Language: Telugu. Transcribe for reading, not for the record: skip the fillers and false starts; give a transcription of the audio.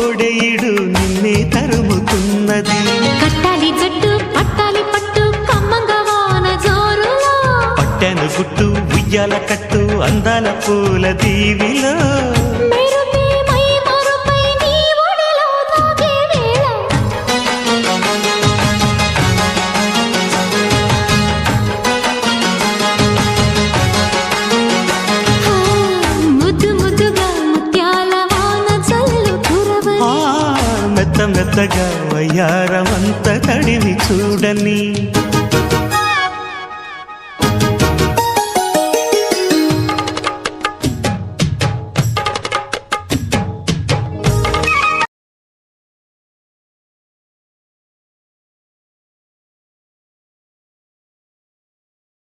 కోడెయిడు నిన్నే తరుముతున్నది. కట్టాలి జట్టు పట్టాలి పట్టు కమ్మంగా వాన జోరులో, పట్టెను గుట్టు ఉయ్యాల కట్టు అందాల పూల దీవిలో. మెరుపే మై మరుపై నీ ఒడిలో తాగే వేళ, ముద్దు ముద్దుగా ముత్యాల వాన చల్లు కురవని, మెత్త మెత్తగా వయ్యారమంత తడివి చూడని.